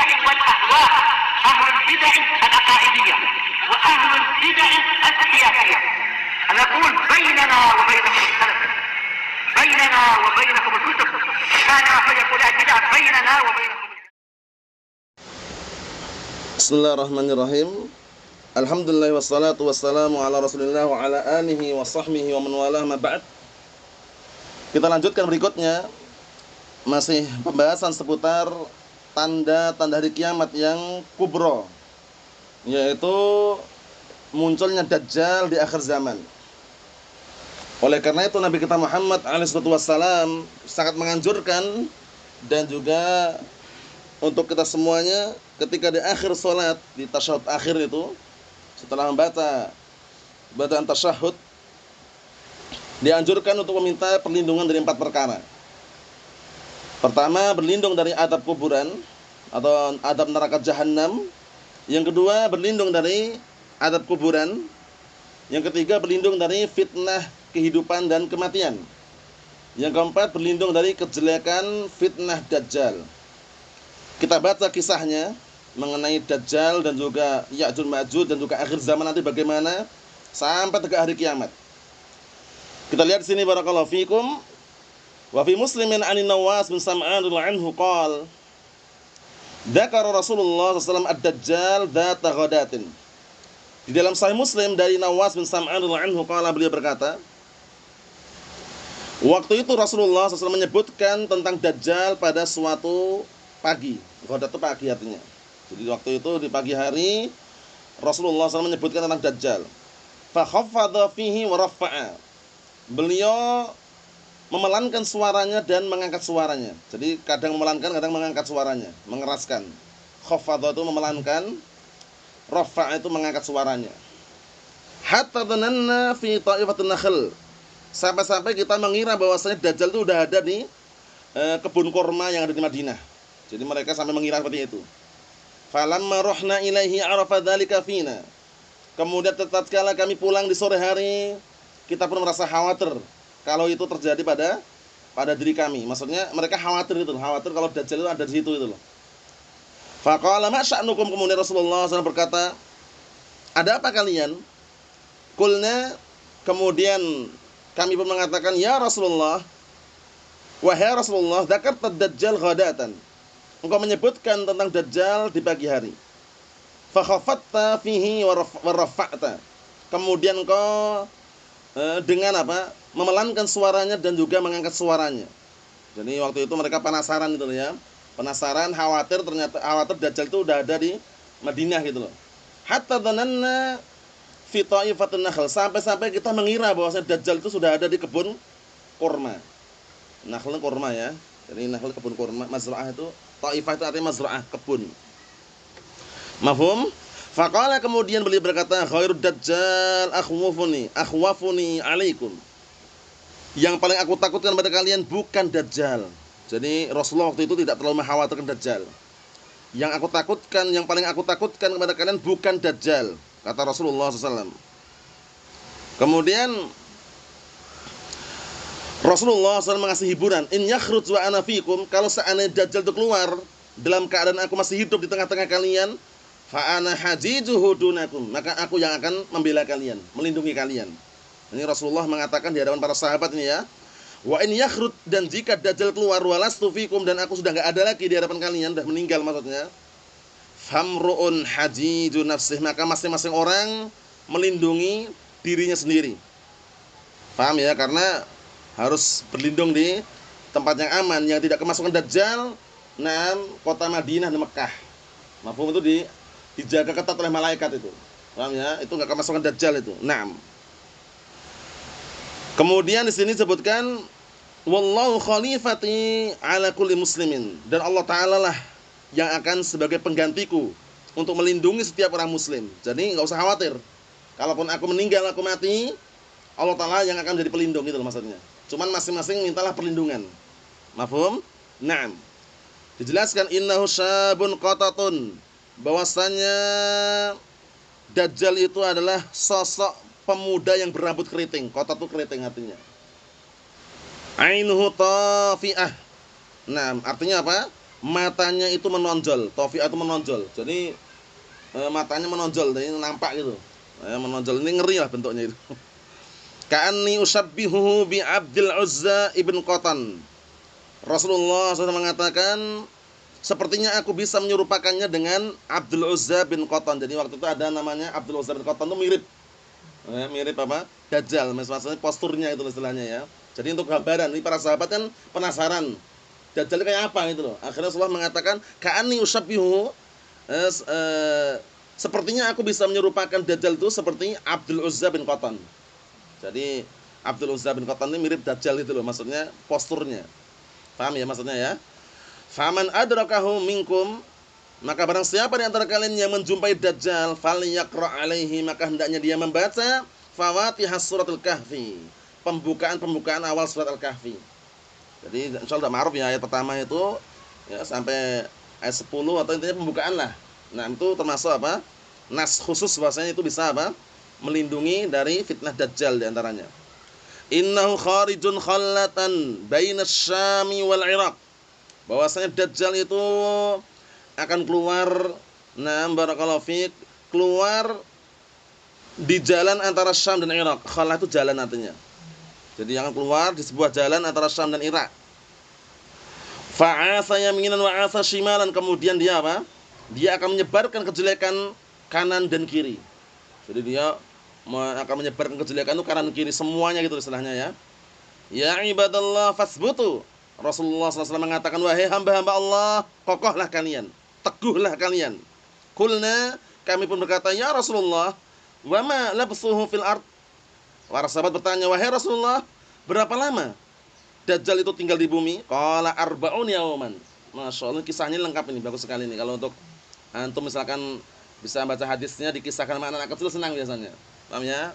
البدع والأهواء، أهل البدع العقائدية وأهل البدع السياسية. نقول بيننا وبينكم السلف، بيننا وبينكم الكتب، كان فيقول البدع بيننا وبينكم. Bismillahirrahmanirrahim. Alhamdulillah wassalatu wassalamu ala Rasulillah wa ala alihi wa sahbihi wa man walah ma ba'd. Kita lanjutkan berikutnya, masih pembahasan seputar tanda-tanda hari kiamat yang kubro, yaitu munculnya Dajjal di akhir zaman. Oleh karena itu Nabi kita Muhammad SAW sangat menganjurkan dan juga untuk kita semuanya ketika di akhir salat, di tasyahud akhir itu, setelah membaca bacaan tasyahud, dianjurkan untuk meminta perlindungan dari 4 perkara. Pertama, berlindung dari adab kuburan atau adab neraka jahanam. Yang kedua, berlindung dari adab kuburan. Yang ketiga, berlindung dari fitnah kehidupan dan kematian. Yang keempat, berlindung dari kejelekan fitnah Dajjal. Kita baca kisahnya mengenai Dajjal dan juga Ya'juj Ma'juj dan juga akhir zaman nanti bagaimana sampai ke hari kiamat. Kita lihat di sini barakallahu fikum. Wa fi Muslimin 'an Nawas bin Sam'an radhiyallahu anhu qala dzakara Rasulullah sallallahu alaihi wasallam ad-Dajjal dzata ghadatin. Di dalam Sahih Muslim dari Nawas bin Sam'an radhiyallahu anhu qala, beliau berkata, waktu itu Rasulullah SAW menyebutkan tentang Dajjal pada suatu pagi. Ghadat itu pagi artinya. Jadi waktu itu di pagi hari Rasulullah SAW menyebutkan tentang Dajjal. Fa khaffadha fihi wa rafa'a. Beliau memelankan suaranya dan mengangkat suaranya. Jadi kadang memelankan, kadang mengangkat suaranya, mengeraskan. Khaffadha itu memelankan, rafa'a itu mengangkat suaranya. Hatta dhananna fi ta'ifatin nakhl. Sampai-sampai kita mengira bahwasanya Dajjal itu sudah ada di kebun kurma yang ada di Madinah. Jadi mereka sampai mengira seperti itu. Falamma ruhna ilaihi arafa dzalika fina. Kemudian tatkala kami pulang di sore hari, kita pun merasa khawatir kalau itu terjadi pada diri kami. Maksudnya mereka khawatir itu, khawatir kalau Dajjal itu ada di situ itu loh. Faqala ma sya'nukum, kemudian Rasulullah SAW berkata, ada apa kalian? Qulna, kemudian kami pun mengatakan, ya Rasulullah, wahai Rasulullah, dzakarta Dajjal ghadatan. Engkau menyebutkan tentang Dajjal di pagi hari. Fa khafatta fihi wa rafa'ta. Kemudian engkau dengan apa? Memelankan suaranya dan juga mengangkat suaranya. Jadi waktu itu mereka penasaran gitu ya. Penasaran, khawatir, ternyata khawatir Dajjal itu udah ada di Madinah gitu loh. Hatta dhananna fi ta'ifatin nakhl. Sampai-sampai kita mengira bahwasanya Dajjal itu sudah ada di kebun kurma. Nakhl kurma ya. Jadi nakhl kebun kurma, mazra'ah itu, ta'ifah itu artinya mazra'ah, kebun. Mafhum? Faqala, kemudian beliau berkata, khairud Dajjal akhwafuni alaikum. Yang paling aku takutkan pada kalian bukan Dajjal. Jadi Rasulullah waktu itu tidak terlalu mengkhawatirkan Dajjal. Yang aku takutkan, yang paling aku takutkan kepada kalian bukan Dajjal, kata Rasulullah SAW. Kemudian Rasulullah SAW mengasih hiburan, in yakhruj wa ana fikum, kalau seandainya Dajjal itu keluar dalam keadaan aku masih hidup di tengah-tengah kalian, fa ana hajijuhu dunakum, maka aku yang akan membela kalian, melindungi kalian. Ini Rasulullah mengatakan di hadapan para sahabat ini ya. Wa in yakhruj, dan jika Dajjal keluar, walastu fikum, dan aku sudah enggak ada lagi di hadapan kalian, sudah meninggal maksudnya, famru'un hajiju nafsih, maka masing-masing orang melindungi dirinya sendiri. Paham ya? Karena harus berlindung di tempat yang aman, yang tidak kemasukan Dajjal. Nah, kota Madinah dan Mekah, mafhum, itu dijaga ketat oleh malaikat itu. Paham ya? Itu enggak kemasukan Dajjal itu. Naam. Kemudian di sini disebutkan wallahu khalifati ala kulli muslimin, dan Allah Ta'ala lah yang akan sebagai penggantiku untuk melindungi setiap orang muslim. Jadi enggak usah khawatir. Kalaupun aku meninggal, aku mati, Allah Ta'ala yang akan menjadi pelindung, gitu loh maksudnya. Cuman masing-masing mintalah perlindungan. Mafhum? Naam. Dijelaskan innahu syabun qatatun, bahwasanya Dajjal itu adalah sosok pemuda yang berambut keriting. Qatat itu keriting artinya. Ainuhu tafi'ah. Naam, artinya apa? matanya itu menonjol, tofi'ah itu menonjol. Jadi matanya menonjol, jadi nampak gitu. Menonjol ini ngeri lah bentuknya itu. Ka'anni usabbihuhu bi Abdul Uzza ibn Qatan. Rasulullah SAW mengatakan, sepertinya aku bisa menyerupakannya dengan Abdul Uzza bin Qatan. Jadi waktu itu ada namanya Abdul Uzza bin Qatan, itu mirip. Mirip apa? Dajjal, maksudnya posturnya itu istilahnya ya. Jadi untuk gambaran, ini para sahabat kan penasaran Dajjal kayak apa gitu loh. Akhirnya Rasulullah mengatakan, ka'anni usabbihuhu, sepertinya aku bisa menyerupakan Dajjal itu seperti Abdul Uzza bin Qatan. Jadi Abdul Uzza bin Qatan ini mirip Dajjal itu loh, maksudnya posturnya. Paham ya maksudnya ya? Faman adrakahu minkum, maka barang siapa di antara kalian yang menjumpai Dajjal, falyaqra alaihi, maka hendaknya dia membaca Fawatihas suratul Kahfi, pembukaan awal surat Al-Kahfi. Jadi insyaallah ma'ruf ya, ayat pertama itu ya sampai ayat 10 atau intinya pembukaan lah. Nah, itu termasuk apa? Nas khusus bahasanya itu bisa apa? Melindungi dari fitnah Dajjal di antaranya. Innahu kharijun khallatan baina Syami wal Iraq. Bahwasanya Dajjal itu akan keluar, barakallahu fiik, keluar di jalan antara Syam dan Irak. Khallah itu jalan artinya. Jadi akan keluar di sebuah jalan antara Syam dan Irak. Fa'asa yaminan wa 'asa shimalan, kemudian dia apa? Dia akan menyebarkan kejelekan kanan dan kiri. Jadi dia akan menyebarkan kejelekan itu kanan kiri semuanya gitu istilahnya ya. Ya ibadallah fasbutu. Rasulullah SAW mengatakan, wahai hamba-hamba Allah, kokohlah kalian, teguhlah kalian. Kulna, kami pun berkata, ya Rasulullah, wa ma labsuhu fil ard. Para sahabat bertanya, wahai Rasulullah, berapa lama Dajjal itu tinggal di bumi? Qala arba'un yauman. Masya Allah, kisahnya lengkap ini, bagus sekali ini. Kalau untuk antum misalkan bisa baca hadisnya, dikisahkan sama anak-anak kecil, senang biasanya. Paham ya?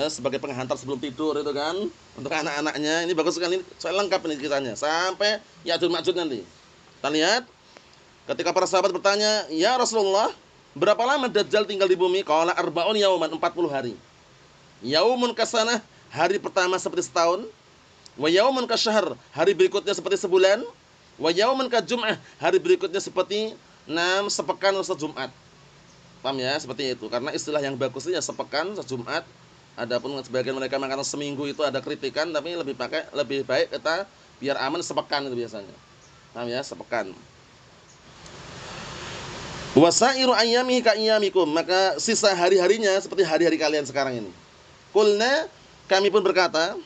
Sebagai penghantar sebelum tidur itu kan, untuk anak-anaknya ini bagus sekali, saya lengkap ini kisahnya sampai Ya'juj Ma'juj nanti. Kita lihat ketika para sahabat bertanya, ya Rasulullah, berapa lama Dajjal tinggal di bumi? Qala arba'un yauman, 40 hari. Yaumun kasanah, hari pertama seperti setahun. Wa yaumun kasyahr, hari berikutnya seperti sebulan. Wa yaumun kajum'ah, hari berikutnya seperti sepekan atau sejumat. Paham ya? Seperti itu. Karena istilah yang bagusnya sepekan, sejumat. Adapun sebagian mereka mengatakan seminggu itu ada kritikan, tapi lebih baik kita biar aman sepekan itu biasanya. Paham ya? Sepekan. Wasairu ayyamihi ka ayyamikum, maka sisa hari-harinya seperti hari-hari kalian sekarang ini. Qulna, kami pun berkata,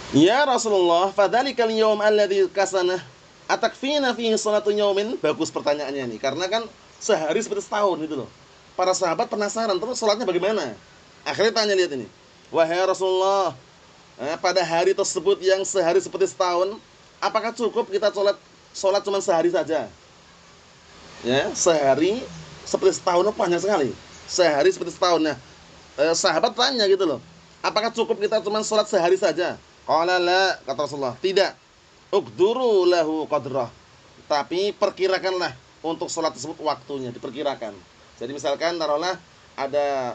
ya Rasulullah, fadzalikal yaum alladzi kasana atakfina fihi salatu yaumin. Bagus pertanyaannya ini, karena kan sehari seperti setahun gitu loh. Para sahabat penasaran, terus sholatnya bagaimana? Akhirnya tanya, lihat ini, wahai Rasulullah, pada hari tersebut yang sehari seperti setahun, apakah cukup kita sholat cuma sehari saja? Ya, sehari seperti setahun panjang sekali. Sehari seperti setahun. Nah, sahabat tanya gitu loh, apakah cukup kita cuma sholat sehari saja? Qala la, kata Rasulullah, tidak. Uqduru lahu qadrah, tapi perkirakanlah untuk sholat tersebut waktunya, diperkirakan. Jadi misalkan taruhlah ada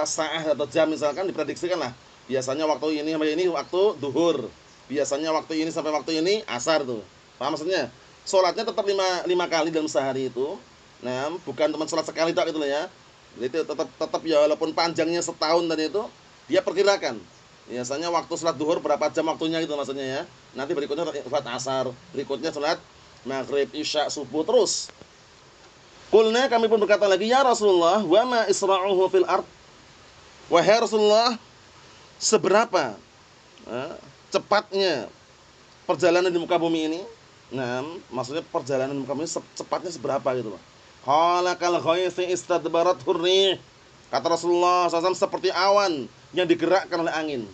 sa'ah atau jam misalkan, diprediksikan lah. Biasanya waktu ini sampai ini waktu duhur. Biasanya waktu ini sampai waktu ini asar tuh. Paham maksudnya? Sholatnya tetap 5 kali dalam sehari itu. Nah, bukan cuma sholat sekali tak gitu loh ya. Jadi tetap ya, walaupun panjangnya setahun tadi itu, dia perkirakan. Biasanya waktu sholat duhur berapa jam waktunya gitu maksudnya ya. Nanti berikutnya sholat asar, berikutnya sholat maghrib, isya, subuh, terus. Qulna, kami pun berkata lagi, ya Rasulullah, wa ma isra'uhu fil ard. Wahai Rasulullah, seberapa cepatnya perjalanan di muka bumi ini? Nah, maksudnya perjalanan di muka bumi cepatnya seberapa gitu loh. Qala kal ghaitsi istadbarat hurrih. Kata Rasulullah SAW, seperti awan yang digerakkan oleh angin.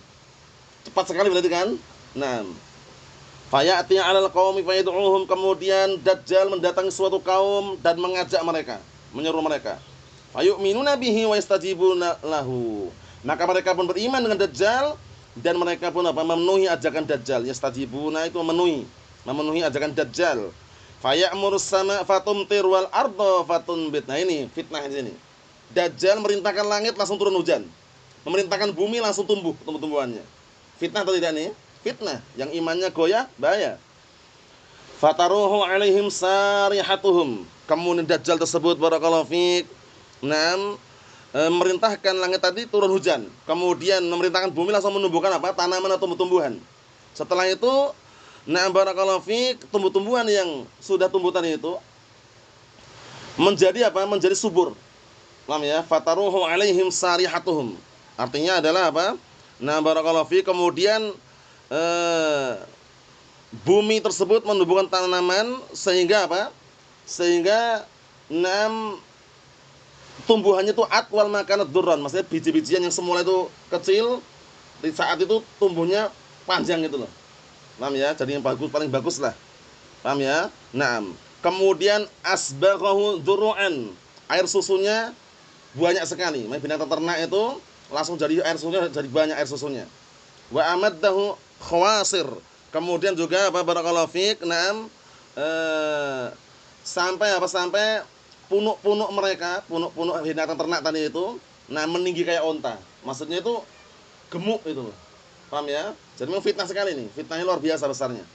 Cepat sekali berarti kan? Nah, fayati 'alal qaumi fayad'uhum, kemudian Dajjal mendatangi suatu kaum dan mengajak mereka, menyeru mereka. Fayu'minuna bihi wa yastajibuna lahu. Maka mereka pun beriman dengan Dajjal dan mereka pun memenuhi ajakan Dajjal. Yastajibuna itu memenuhi ajakan Dajjal. Faya'murus sama fatumtir wal arda fatunbit. Nah, ini fitnah di sini. Dajjal merintahkan langit langsung turun hujan. Memerintahkan bumi langsung tumbuh tumbuh-tumbuhannya. Fitnah atau tidak nih? Fitnah, yang imannya goyah, bahaya. Fataruhu alaihim sarihatuhum. Kemudian Dajjal tersebut barakallahu fiik, merintahkan langit tadi turun hujan. Kemudian memerintahkan bumi langsung menumbuhkan apa? Tanaman atau tumbuh-tumbuhan. Setelah itu, barakallahu fiik, tumbuh-tumbuhan yang sudah tumbuh tadi itu menjadi apa? Menjadi subur. Paham ya? Fataruhu alaihim sarihatuhum. Artinya adalah apa? Barakallahu fiik, kemudian bumi tersebut menumbuhkan tanaman sehingga apa? Sehingga tumbuhannya itu atwal makanat durran, maksudnya biji-bijian yang semula itu kecil di saat itu tumbuhnya panjang gitu loh. Paham ya? Jadi yang bagus, paling bagus lah. Paham ya? Kemudian asbaghahu duru'an. Air susunya banyak sekali. Binatang ternak itu langsung jadi air susunya, jadi banyak air susunya. Wa amaddahu khawasir. Kemudian juga apa barakallahu fiik, sampai apa? Sampai punuk-punuk mereka, punuk-punuk binatang ternak tadi itu, meninggi kayak onta. Maksudnya itu gemuk itu loh. Paham ya? Jadi memang fitnah sekali nih. Fitnahnya luar biasa besarnya.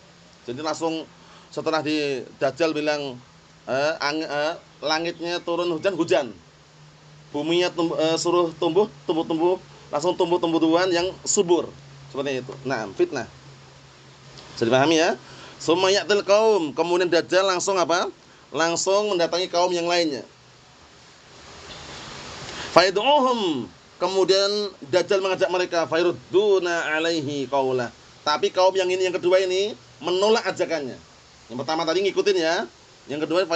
Jadi langsung setelah di Dajjal bilang langitnya turun hujan. Buminya suruh tumbuh, langsung tumbuh-tumbuhan yang subur. Seperti itu. Fitnah. Jadi pahami ya? Summa ya'til qaum, kemudian Dajjal langsung apa? Langsung mendatangi kaum yang lainnya. Fayad'uhum, kemudian Dajjal mengajak mereka, fayrudduna alaihi qaulah. Tapi kaum yang ini, yang kedua ini menolak ajakannya. Yang pertama tadi ngikutin ya. Yang kedua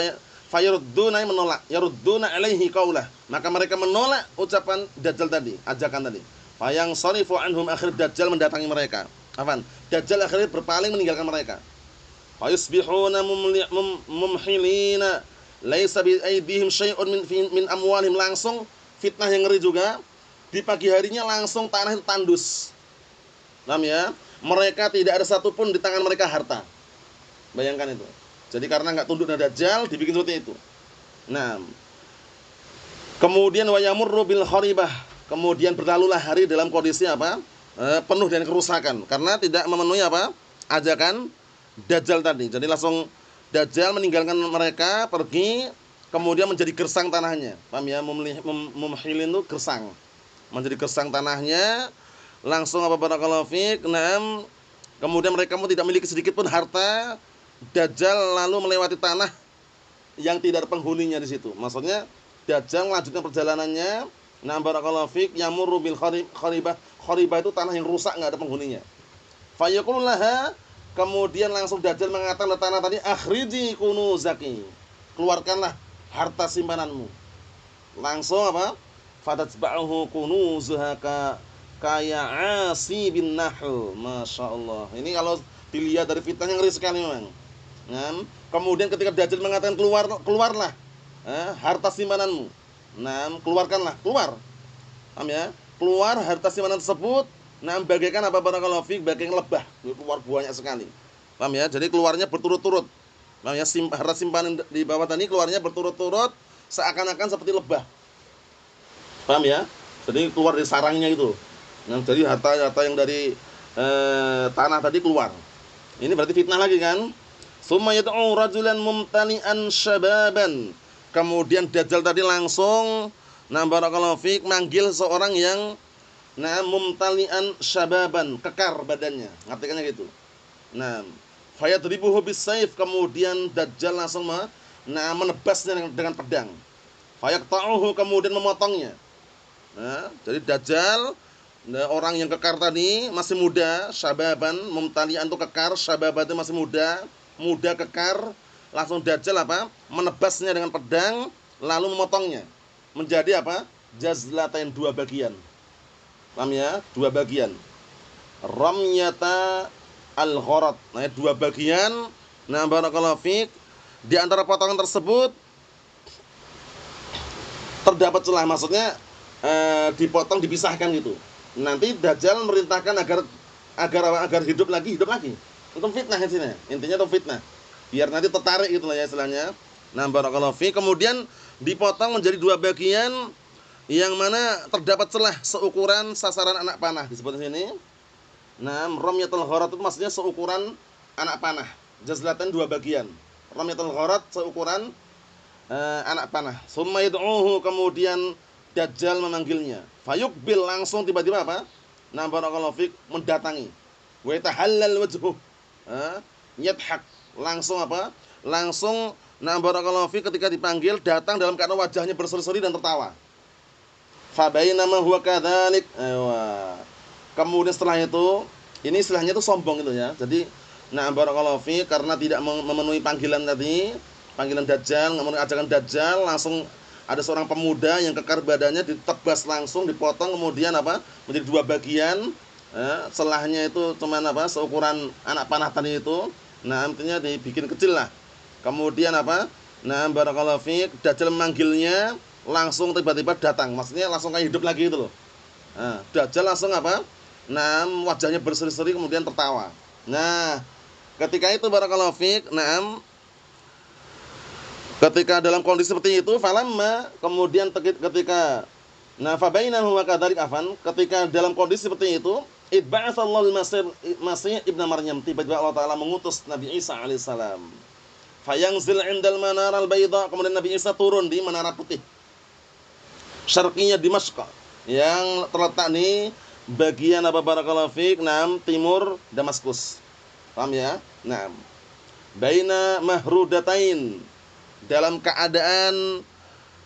fayrudduna, menolak. Yarudduna alaihi qaulah. Maka mereka menolak ucapan Dajjal tadi, ajakan tadi. Fayang sharifu anhum, akhir Dajjal mendatangi mereka. Dajjal akhirnya berpaling meninggalkan mereka. Fayusbihuna mumhilina laisa bi aydihim syai'un min amwalihim. Langsung fitnah yang ngeri juga. Di pagi harinya langsung tanah itu tandus. Paham ya? Mereka tidak ada satupun di tangan mereka harta. Bayangkan itu. Jadi karena enggak tunduk dengan Dajjal dibikin seperti itu. Kemudian wa yamurru bil kharibah. Kemudian berlalulah hari dalam kondisi apa? Penuh dengan kerusakan karena tidak memenuhi apa? Ajakan Dajjal tadi. Jadi langsung Dajjal meninggalkan mereka, pergi, kemudian menjadi gersang tanahnya. Paham ya? Mumhilin itu gersang. Menjadi gersang tanahnya, langsung apa barakallahu fiik, kemudian mereka pun tidak memiliki sedikit pun harta. Dajjal lalu melewati tanah yang tidak ada penghuninya di situ. Maksudnya Dajjal melanjutkan perjalanannya, barakallahu fiik, yamurru bil kharibah. Kharibah itu tanah yang rusak, enggak ada penghuninya. Fayaqulu laha, kemudian langsung Dajjal mengatakan ke tanah tadi, akhriji kunuzaki, keluarkanlah harta simpananmu. Langsung apa? Fatatsba'uhu kunuzuha kaya asibin nahl. Masya Allah. Ini kalau dilihat dari fitnahnya ngeri sekali memang. Kemudian ketika Dajjal mengatakan keluarlah harta simpananmu. Keluarkanlah, keluar. Paham ya? Keluar harta simpanan tersebut. Bagaikan apa barakallahu fiik, bagaikan lebah, keluar banyak sekali. Paham ya? Jadi keluarnya berturut-turut. Paham ya? Harta simpanan di bawah tadi keluarnya berturut-turut seakan-akan seperti lebah. Paham ya? Jadi keluar dari sarangnya itu. Jadi harta yang dari tanah tadi keluar. Ini berarti fitnah lagi kan? Summa yad'u rajulan mumtani'an syababan. Kemudian Dajjal tadi langsung barakallahu fiik manggil seorang yang mumtali'an syababan, kekar badannya. Artinya gitu. Fayadribuhu bisayf, kemudian Dajjal langsung menebasnya dengan pedang. Fayaqta'uhu, kemudian memotongnya. Jadi Dajjal, orang yang kekar tadi masih muda, syababan, mumtali'an itu kekar, syababan itu masih muda kekar. Langsung Dajjal apa? Menebasnya dengan pedang, lalu memotongnya menjadi apa? Jazlatain, dua bagian. Paham ya? Dua bagian. Ramyata al-gharat. Dua bagian. Barakallahu fiik. Di antara potongan tersebut terdapat celah, maksudnya dipotong, dipisahkan gitu. Nanti Dajjal merintahkan agar hidup lagi. Itu fitnah intinya itu fitnah. Biar nanti tertarik gitu lah ya istilahnya. Barakallahu fiik. Kemudian dipotong menjadi dua bagian yang mana terdapat celah seukuran sasaran anak panah, disebut di sini. Ramyatul gharat itu maksudnya seukuran anak panah. jazlatan dua bagian. Ramyatul gharat seukuran anak panah. Summa yad'uhu, kemudian Dajjal memanggilnya. Fayuqbil, langsung tiba-tiba apa? Nah, barakallahu fik, mendatangi. Wa yatahallal wajhuh. Yadhak, langsung apa? Langsung nah barakallahu fik, ketika dipanggil datang dalam keadaan wajahnya berseri-seri dan tertawa. Fa bainama huwa kadzalik. Kemudian setelah itu, ini istilahnya itu sombong itu ya. Jadi nah barakallahu fik, karena tidak memenuhi panggilan tadi, panggilan Dajjal, kemudian ajakan Dajjal, langsung ada seorang pemuda yang kekar badannya ditebas langsung, dipotong, kemudian apa? Menjadi dua bagian. Celahnya itu cuman apa? Seukuran anak panah tadi itu. Nah, intinya dibikin kecil lah. Kemudian apa? Nah, barakallahu fiik, Dajjal memanggilnya, langsung tiba-tiba datang. Maksudnya langsung kayak hidup lagi gitu loh. Nah, Dajjal langsung apa? Nah, wajahnya berseri-seri kemudian tertawa. Nah, ketika itu barakallahu fiik, ketika dalam kondisi seperti itu, falamma, kemudian ketika fa bainahu wa kadzalik afan, ketika dalam kondisi seperti itu, idba'atsallahu al-Masih ibnu Maryam, tiba-tiba Allah Taala mengutus Nabi Isa alaihissalam. Fayanzil 'indal manar al-bayda, kemudian Nabi Isa turun di menara putih. Syarqiyya Dimashq, yang terletak di bagian apa barakallahu fiik, timur Damaskus. Paham ya? Baina mahrudatain, dalam keadaan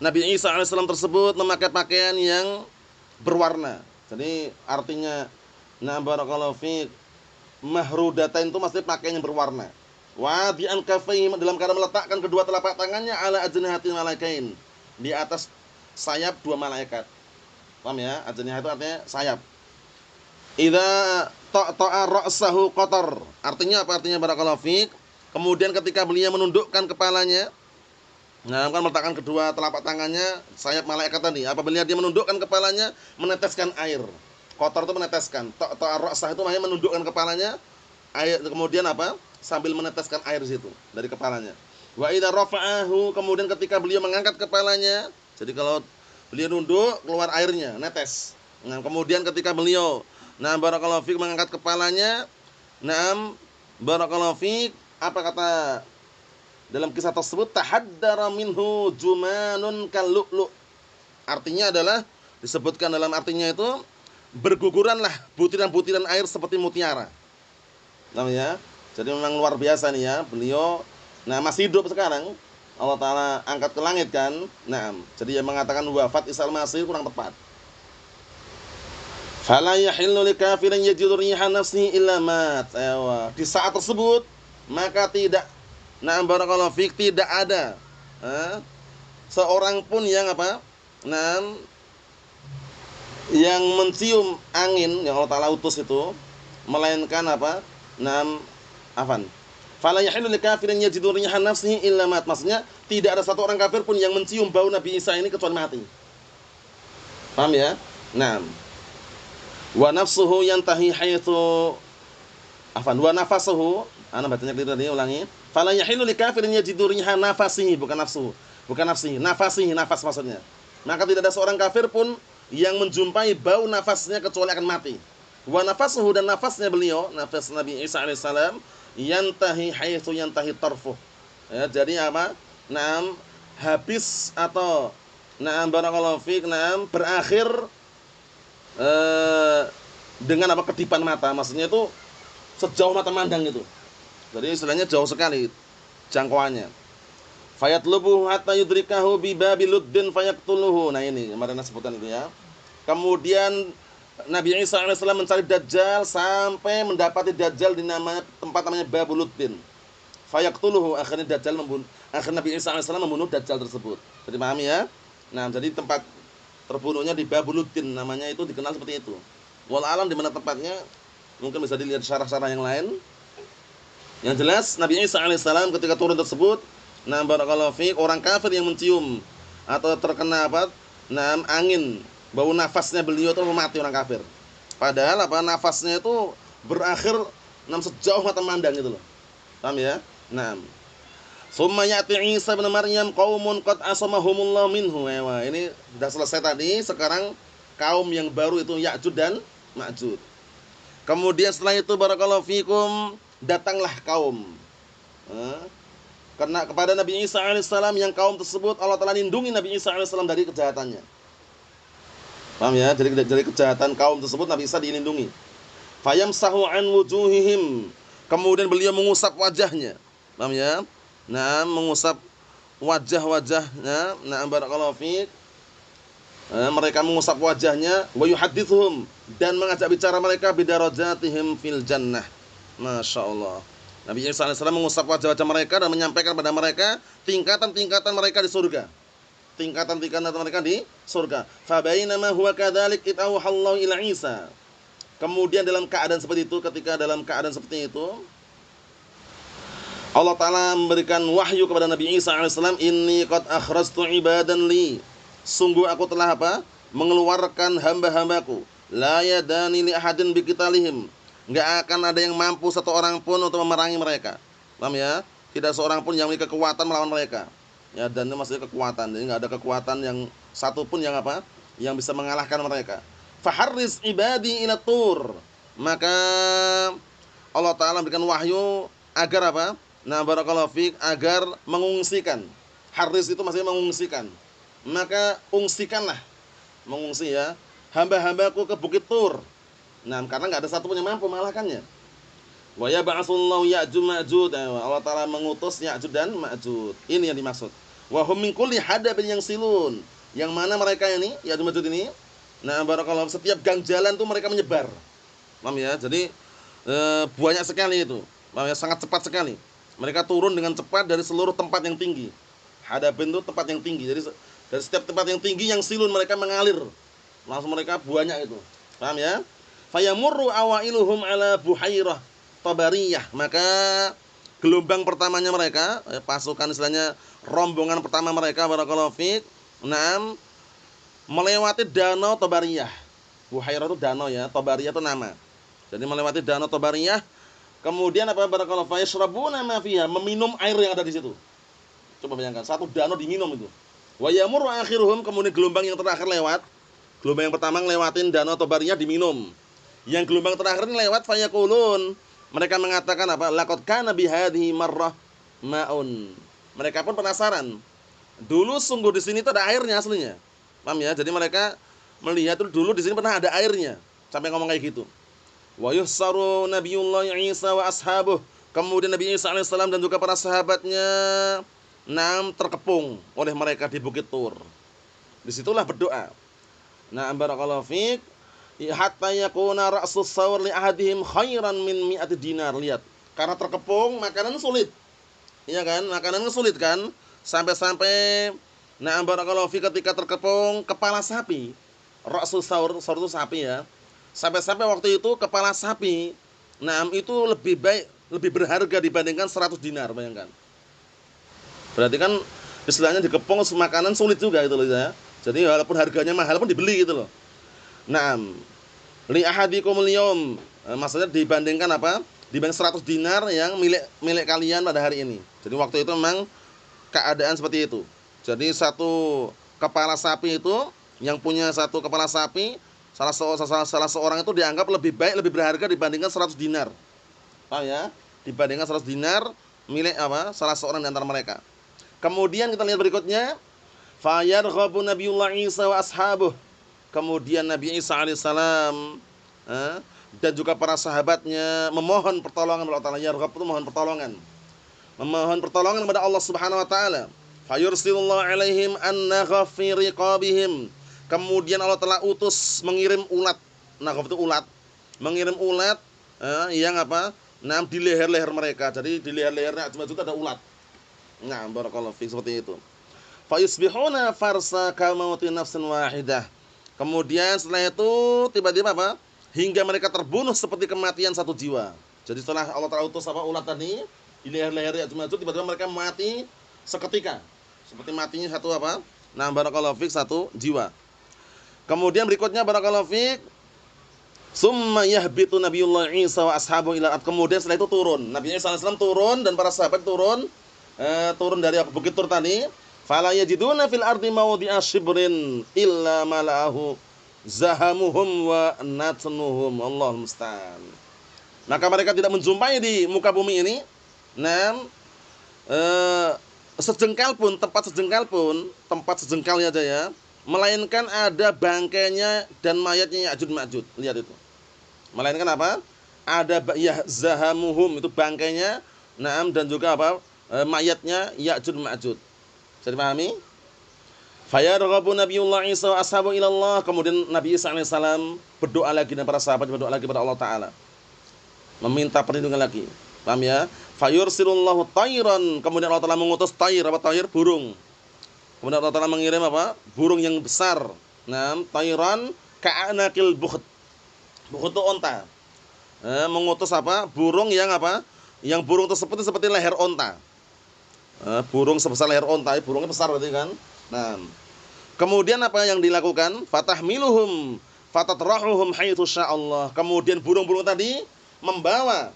Nabi Isa alaihissalam tersebut memakai pakaian yang berwarna. Jadi artinya barakallahu fiik, mahrudatain itu maksudnya pakaian yang berwarna. Wadi'an kaffaihi, dalam keadaan meletakkan kedua telapak tangannya ala ajnihatil malaikain, di atas sayap dua malaikat. Paham ya? Ajnihah itu artinya sayap. Idza ta'a ra'sahu qatar. Artinya apa? Artinya barakallahu fiik, kemudian ketika beliau menundukkan kepalanya, kan meletakkan kedua telapak tangannya sayap malaikat tadi. Apabila dia menundukkan kepalanya, meneteskan air. Kotor itu meneteskan. Ta'arra'sah itu maknanya menundukkan kepalanya, air, kemudian apa? Sambil meneteskan air di situ dari kepalanya. Wa idza rafa'ahu, kemudian ketika beliau mengangkat kepalanya, jadi kalau beliau nunduk keluar airnya, netes. Nah, kemudian ketika beliau barakallahu fiik mengangkat kepalanya, barakallahu fiik, apa kata dalam kisah tersebut, tahaddara minhu jumanun kallu'lu'. Artinya adalah disebutkan dalam artinya itu berguguranlah butiran-butiran air seperti mutiara. Namanya. Jadi memang luar biasa nih ya. Beliau masih hidup sekarang. Allah Taala angkat ke langit kan. Jadi yang mengatakan wafat Isa al-Masih kurang tepat. Fala yahillu likafirin yajidu riha nafsihi illa mat. Di saat tersebut maka tidak barakallahu fiik, tidak ada seorang pun yang apa? Yang mencium angin yang Allah Taala utus itu, melainkan apa? Fala yahillu likafirin yajidu riha nafsihi illa mat. Maksudnya tidak ada satu orang kafir pun yang mencium bau Nabi Isa ini kecuali mati. Paham ya? Wa nafsuhu yantahi haitsu wa nafasuhu, ana bacanya keliru tadi, ulangi. Fala yahillu likafirin yajidu riha nafasihi, bukan nafsu, bukan nafsihi, nafasihi, nafas maksudnya. Maka tidak ada seorang kafir pun yang menjumpai bau nafasnya kecuali akan mati. Wa nafasuhu, dan nafasnya beliau, nafas Nabi Isa alaihissalam, yantahi haitsu yantahi tarfuh. Ya, jadi apa? Habis atau barakallahu fiik, berakhir dengan apa? Kedipan mata, maksudnya itu sejauh mata mandang itu. Jadi istilahnya jauh sekali jangkauannya. Fayatlubu hatta yudrikahu bi babiluddin fayaktuluhu. Nah ini kemarin sebutkan itu ya. Kemudian Nabi Isa alaihissalam mencari Dajjal sampai mendapati Dajjal di tempat namanya Babuluddin. Fayaktuluhu, akhirnya Nabi Isa alaihissalam membunuh Dajjal tersebut. Jadi pahami ya? Jadi tempat terbunuhnya di Babuluddin, namanya itu dikenal seperti itu. Wallahu alam di mana tempatnya mungkin bisa dilihat syarah-syarah yang lain. Yang jelas Nabi Isa alaihissalam ketika turun tersebut, barakallahu fiik, orang kafir yang mencium atau terkena angin, bau nafasnya beliau itu mati orang kafir. Padahal nafasnya itu berakhir sejauh mata mandang gitu loh. Paham ya? Summa ya'ti Isa bin Maryam qaumun qad asamahumullah minhu. Ini sudah selesai tadi, sekarang kaum yang baru itu Ya'jud dan Ma'jud. Kemudian setelah itu barakallahu fikum, datanglah kaum Eh, Karena kepada Nabi Isa alaihissalam yang kaum tersebut Allah Ta'ala lindungi Nabi Isa alaihissalam dari kejahatannya. Paham ya? Jadi dari kejahatan kaum tersebut Nabi Isa dilindungi. Fayamsahu an wujuhihim. Kemudian beliau mengusap wajahnya. Paham ya? Nah, mengusap wajah-wajahnya. Nah, barakallahu fiik. Mereka mengusap wajahnya wa yuhaddithuhum dan mengajak bicara mereka bidarajatihim fil jannah. Masya Allah. Nabi Isa alaihissalam mengusap wajah-wajah mereka dan menyampaikan kepada mereka tingkatan-tingkatan mereka di surga. Tingkatan-tingkatan mereka di surga. Fa bainama huwa kadzalik id auhallahu ila Isa. Kemudian dalam keadaan seperti itu, ketika dalam keadaan seperti itu, Allah Ta'ala memberikan wahyu kepada Nabi Isa alaihissalam, inni qad akhrajtu ibadan li. Sungguh aku telah apa? Mengeluarkan hamba-hambaku. La yadani li ahadin biqitalihim. Enggak akan ada yang mampu satu orang pun untuk memerangi mereka. Paham ya? Tidak seorang pun yang memiliki kekuatan melawan mereka. Ya, dan itu maksudnya kekuatan. Jadi enggak ada kekuatan yang satu pun yang apa? Yang bisa mengalahkan mereka. Faharris ibadi ila tur. Maka Allah Ta'ala berikan wahyu agar apa? Nah, barakallahu fiik, agar mengungsikan. Harris itu maksudnya mengungsikan. Maka ungsikanlah, mengungsi ya, hamba-hambaku ke Bukit Tur. Nah, karena nggak ada satupun yang mampu mengalahkannya. Wa yab'atsullahu Ya'juj Ma'juj. Allah Ta'ala mengutus Ya'juj dan Ma'juj. Ini yang dimaksud. Wa hum min kulli hadabin yang silun. Yang mana mereka ini, Ya'juj Ma'juj ini, nah barakallahu, setiap gang jalan tuh mereka menyebar. Paham ya? Jadi banyak sekali itu. Paham ya? Sangat cepat sekali. Mereka turun dengan cepat dari seluruh tempat yang tinggi. Hadabin itu tempat yang tinggi. Jadi dari setiap tempat yang tinggi yang silun mereka mengalir. Langsung mereka banyak itu. Paham ya? Fayamurru awailuhum ala buhairah tabariyah. Maka gelombang pertamanya mereka, pasukan istilahnya rombongan pertama mereka, barakallahu fiik, melewati danau Tabariyah. Buhairah itu danau ya, Tabariyah itu nama. Jadi melewati danau Tabariyah, kemudian apa, barakallahu fiik, yashrabuna ma fiha, meminum air yang ada di situ. Coba bayangkan, satu danau diminum itu. Wa yamurru akhiruhum, kemudian gelombang yang terakhir lewat. Gelombang yang pertama ngelewatin danau Tabariyah diminum. Yang gelombang terakhir ini lewat, fayaqulun, mereka mengatakan apa? Laqad kana bihadhihi marrah ma'un. Mereka pun penasaran. Dulu sungguh di sini itu ada airnya aslinya. Paham ya? Jadi mereka melihat itu dulu di sini pernah ada airnya. Sampai ngomong kayak gitu. Wa yuhsaru Nabiyullah Isa wa ashabuh. Kemudian Nabi Isa alaihissalam dan juga para sahabatnya terkepung oleh mereka di Bukit Tur. Disitulah berdoa. Nah, barakallahu fiik, hatta yakuna ra'sus sawr li ahadihim khairan min mi'ati dinar. Lihat, karena terkepung makanan sulit. Iya kan? Makanan sulit kan? Sampai-sampai barakallahu fiik, ketika terkepung kepala sapi. Ra'sus sawr itu sapi ya. Sampai-sampai waktu itu kepala sapi itu lebih baik, lebih berharga dibandingkan 100 dinar, bayangkan. Berarti kan istilahnya dikepung makanan sulit juga gitu loh ya. Jadi walaupun harganya mahal pun dibeli gitu loh. Li ahadikumul yaum, maksudnya dibandingkan apa? Dibanding 100 dinar yang milik kalian pada hari ini. Jadi waktu itu memang keadaan seperti itu. Jadi satu kepala sapi itu, yang punya satu kepala sapi, salah seorang itu dianggap lebih baik, lebih berharga dibandingkan 100 dinar. Paham ya? Dibandingkan 100 dinar milik apa? Salah seorang di antara mereka. Kemudian kita lihat berikutnya, fayarghabu Nabiyullah Isa wa ashabuh. Kemudian Nabi Isa alaihissalam dan juga para sahabatnya memohon pertolongan kepada Allah Ta'ala. Yarghab itu mohon pertolongan. Memohon pertolongan kepada Allah Subhanahu wa taala. Fayursilullahu alaihim an-nagha fi riqabihim. Kemudian Allah telah utus mengirim ulat. Naghaf itu ulat. Mengirim ulat yang apa? Di leher-leher mereka. Jadi di leher-lehernya cuma ada ulat. Nah, barakallahu fiik, seperti itu. Fa yusbihuna farsa kamauti nafsin wahidah. Kemudian setelah itu tiba-tiba apa? Hingga mereka terbunuh seperti kematian satu jiwa. Jadi setelah Allah Ta'ala utus apa, ulat tadi di leher-leher Ya'juj Ma'juj, tiba-tiba mereka mati seketika. Seperti matinya satu apa? Barakallahu fiik, satu jiwa. Kemudian berikutnya barakallahu fiik, summa yahbitu Nabiyullah Isa wa ashabu ila. Kemudian setelah itu turun. Nabi Isa alaihissalam turun dan para sahabat turun dari Bukit Tur tadi. Fala yajiduna fil ardi mawdi'a shibrin illa mala'ahu zahamuhum wa natnuhum. Allahul musta'an. Maka mereka tidak menjumpai di muka bumi ini sejengkal pun, tempat sejengkalnya aja ya, melainkan ada bangkainya dan mayatnya Ya'juj Ma'juj. Lihat itu. Melainkan apa? Ada yahzahamuhum, itu bangkainya, na'am, dan juga apa? Mayatnya Ya'juj Ma'juj. Bisa dipahami? Fayarghabu Nabiullah Isa wa ashabu ilallah. Kemudian Nabi Isa alaihissalam berdoa lagi, dan para sahabat berdoa lagi kepada Allah Ta'ala, meminta perlindungan lagi. Paham ya? Fayursilullahu tayran. Kemudian Allah Ta'ala mengutus tayr. Apa tayr? Burung. Kemudian Allah Ta'ala mengirim apa? Burung yang besar. Nah, tayran ka'anakil bukht. Bukht itu onta. Mengutus apa? Burung yang apa? Yang burung tersebut seperti leher onta. Burung sebesar leher onta. Burungnya besar berarti kan? Nah, kemudian apa yang dilakukan? Fatahmiluhum fatatrahuhum haitsu sya'allah. Kemudian burung-burung tadi membawa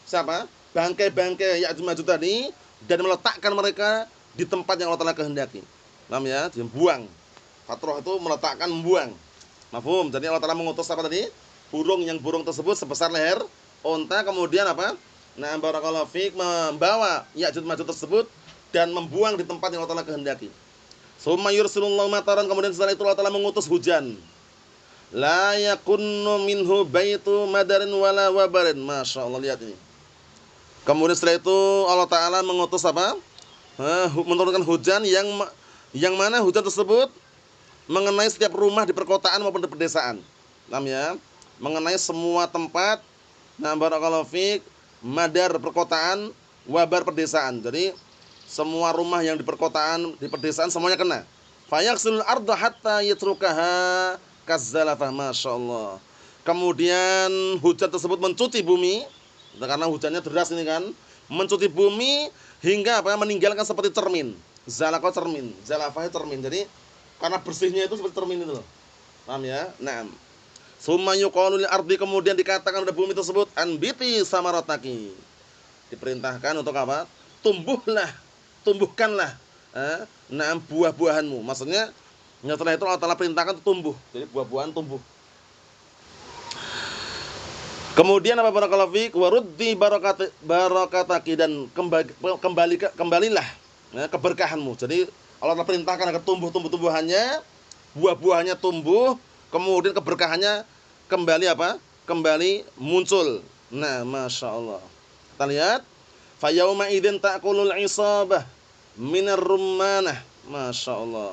siapa? Bangkai-bangkai Ya'juj Ma'juj tadi, dan meletakkan mereka di tempat yang Allah Ta'ala kehendaki. Paham ya? Dibuang. Fatroh itu meletakkan, membuang. Mafhum? Jadi Allah Ta'ala mengutus apa tadi? Burung tersebut sebesar leher onta, kemudian apa? Nah, barakallahu fiik, membawa Ya'juj Ma'juj tersebut dan membuang di tempat yang Allah Ta'ala kehendaki. Summa yursilullahu mataran. Kemudian setelah itu Allah Ta'ala mengutus hujan. La yakunnu minhu baitu madarin wala wabarin. Masya Allah, lihat ini. Kemudian setelah itu Allah Ta'ala mengutus apa? Menurunkan hujan yang mana hujan tersebut mengenai setiap rumah di perkotaan maupun di pedesaan. Paham ya? Mengenai semua tempat. Nah, barakallahu fiik, madar perkotaan, wabar pedesaan. Jadi semua rumah yang di perkotaan, di pedesaan semuanya kena. Fayaqsul arda hatta yatrukaha kazzalafah. Masya Allah. Kemudian hujan tersebut mencuci bumi, karena hujannya deras ini kan, mencuci bumi hingga apa? Meninggalkan seperti cermin. Zalaqah cermin, zalafah cermin. Jadi karena bersihnya itu seperti cermin itu loh. Paham ya? Naam. Summa yuqalu lil ardi. Kemudian dikatakan pada bumi tersebut, anbiti samarataki. Diperintahkan untuk apa? Tumbuhkanlah naam, buah-buahanmu. Maksudnya setelah itu Allah Ta'ala perintahkan tumbuh. Jadi buah-buahan tumbuh. Kemudian apa? Barakallahu fiik, waruddi barakataki, dan kembalilah keberkahanmu. Jadi Allah Ta'ala perintahkan agar tumbuhannya, buah-buahnya tumbuh, kemudian keberkahannya kembali apa? Kembali muncul. Nah, Masya Allah. Kita lihat, fa yauma idzin ta'kulul isabah minar rummanah. Masya Allah.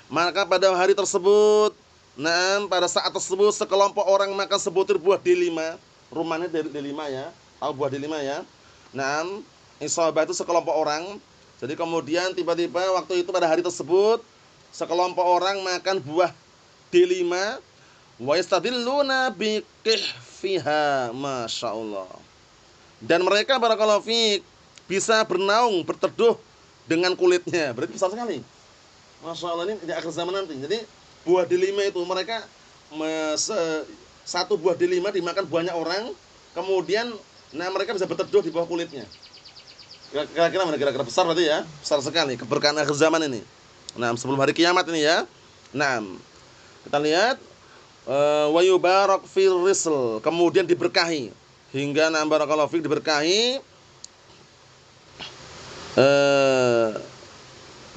Maka pada hari tersebut, nah, pada saat tersebut sekelompok orang makan sebutir buah delima. Rumahnya dari delima ya. Tahu buah delima ya? Nah, isabah itu sekelompok orang. Jadi kemudian tiba-tiba waktu itu pada hari tersebut sekelompok orang makan buah delima, wa yastadilluna biqihfiha. Masya Allah. Dan mereka barakallahu fiik bisa bernaung, berteduh dengan kulitnya. Berarti besar sekali. Masya Allah, ini di akhir zaman nanti. Jadi buah delima itu mereka satu buah delima dimakan banyak orang, kemudian nah mereka bisa berteduh di bawah kulitnya. Kira-kira besar berarti ya, besar sekali keberkahan akhir zaman ini. Nah, sebelum hari kiamat ini ya. Nah, kita lihat wa yubarak fir risl, kemudian diberkahi hingga na barakallahu fik, diberkahi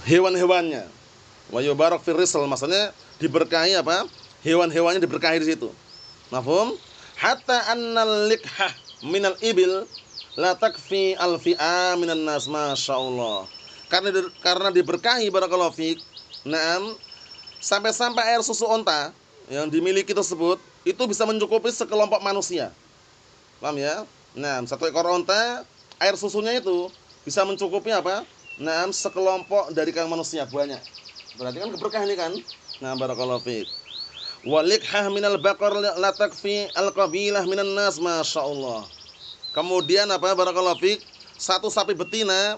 hewan-hewannya. Wa yubarak fir risl, maksudnya diberkahi apa? Hewan-hewannya diberkahi di situ. Mafhum? Hatta annal likhah minal ibil la takfi alfi'a minan nas. Masya Allah. Karena diberkahi barakallahu fik. Naam, sampai-sampai air susu onta yang dimiliki tersebut itu bisa mencukupi sekelompok manusia. Paham ya? Nah, satu ekor onta, air susunya itu bisa mencukupi apa? Nah, sekelompok dari kaum manusia banyak. Berarti kan keberkahan ini kan? Nah, barakallahu fiik. Walikhah minal baqar la takfi alqabilah minan nas. Masya Allah. Kemudian apa? Barakallahu fiik, satu sapi betina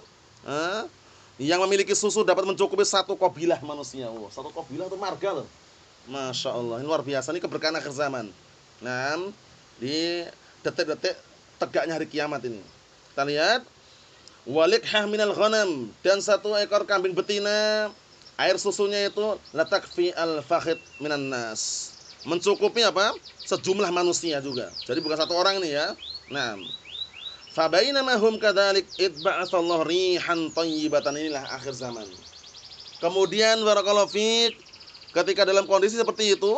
yang memiliki susu dapat mencukupi satu kabilah manusia. Oh, satu kabilah itu marga loh. Masya Allah. Ini luar biasa. Ini keberkahan akhir zaman. Nah, di detik-detik tegaknya hari kiamat ini. Kita lihat, walikhah minal ghanam, dan satu ekor kambing betina, air susunya itu la takfi al-fakhid minan nas. Mencukupi apa? Sejumlah manusia juga. Jadi bukan satu orang ini ya. Nah, Fa bainama hum kadzalik idba'atsallahu rihan thayyibatan, inilah akhir zaman. Kemudian barakallahu fiik, ketika dalam kondisi seperti itu,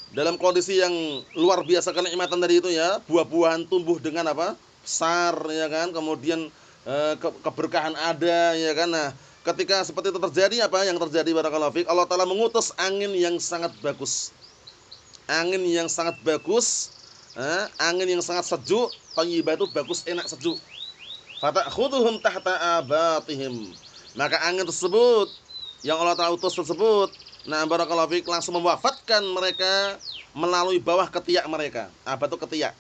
dalam kondisi yang luar biasa kenikmatan tadi itu ya, buah-buahan tumbuh dengan apa? Besar ya kan, kemudian keberkahan ada ya kan. Nah, ketika seperti itu terjadi, apa yang terjadi barakallahu fiik? Allah Taala mengutus angin yang sangat bagus. Angin yang sangat bagus, angin yang sangat sejuk, thayyibah itu bagus, enak, sejuk. Fata'khudhuhum tahta abatihim. Maka angin tersebut yang Allah Taala utus tersebut, barakallahu fiik, langsung mewafatkan mereka melalui bawah ketiak mereka. Apa itu ketiak?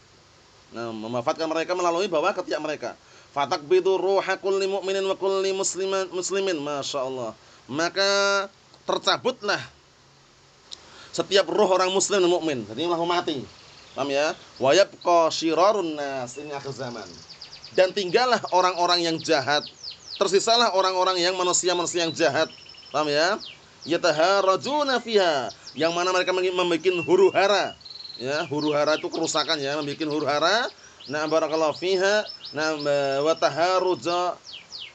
Mewafatkan mereka melalui bawah ketiak mereka. Fatakbidu ruha kulli mu'minin wa kulli muslimin. Masyaallah. Maka tercabutlah setiap roh orang muslim dan mukmin. Jadi langsung mati. Paham ya? Wa yabqa syirarun nas, ini akhir zaman. Dan tinggallah orang-orang yang jahat. Tersisalah orang-orang yang manusia-manusia yang jahat. Paham ya? Yataharajuna fiha, yang mana mereka membuat huru-hara. Ya, huru-hara itu kerusakan ya, membuat huru-hara. Barakallahu fiha.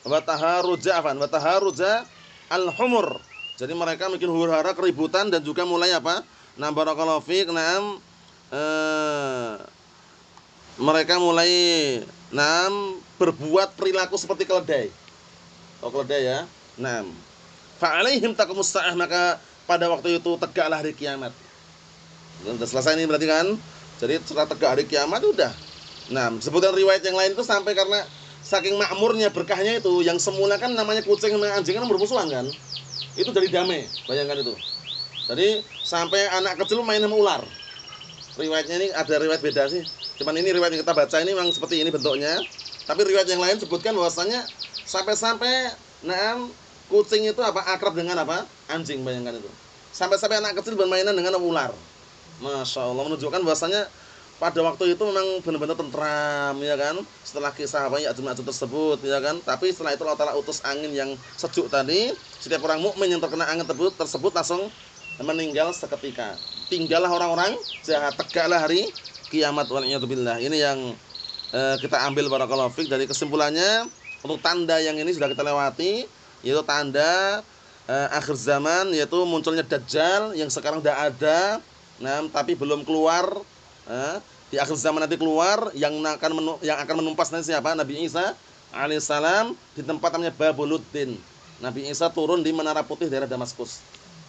Wataharuja al-humur. Jadi mereka bikin huru-hara, keributan, dan juga mulai apa? Barakallahu fiik, mereka mulai berbuat perilaku seperti keledai. Tahu keledai ya? Fa'alaihim taqumus sa'ah, maka pada waktu itu tegaklah hari kiamat. Sudah selesai ini berarti kan? Jadi setelah tegak hari kiamat udah. Sebutan riwayat yang lain itu sampai karena saking makmurnya berkahnya itu, yang semula kan namanya kucing sama anjing kan bermusuhan kan? Itu jadi damai, bayangkan itu. Jadi sampai anak kecil main sama ular. Riwayatnya ini ada riwayat beda sih. Cuman ini riwayat yang kita baca ini memang seperti ini bentuknya. Tapi riwayat yang lain sebutkan bahwasanya sampai-sampai kucing itu akrab dengan anjing, bayangkan itu. Sampai-sampai anak kecil bermainan dengan ular. Masya Allah, menunjukkan bahwasanya pada waktu itu memang benar-benar tentram ya kan. Setelah kisah Ya'juj tersebut ya kan. Tapi setelah itu Allah Taala utus angin yang sejuk tadi. Setiap orang mukmin yang terkena angin tersebut langsung meninggal seketika. Tinggallah orang-orang jahat, tegaklah hari kiamat, wal'iyadzubillah. Ini yang kita ambil barakallahu fiik dari kesimpulannya. Untuk tanda yang ini sudah kita lewati, yaitu tanda akhir zaman, yaitu munculnya Dajjal yang sekarang sudah ada, tapi belum keluar. Di akhir zaman nanti keluar yang akan menumpas nanti siapa? Nabi Isa alaihissalam di tempat namanya Babuluddin. Nabi Isa turun di Menara Putih daerah Damaskus.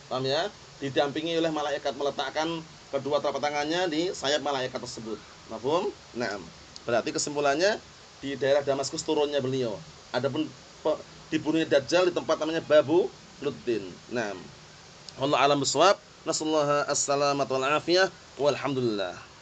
Paham ya? Didampingi oleh malaikat, meletakkan kedua telapak tangannya di sayap malaikat tersebut. Mafhum? Berarti kesimpulannya di daerah Damaskus turunnya beliau. Adapun dibunuhnya Dajjal di tempat namanya Babuluddin. Allah a'lam bishawab. Nasallahu as-salamata wal afiyah. Walhamdulillah.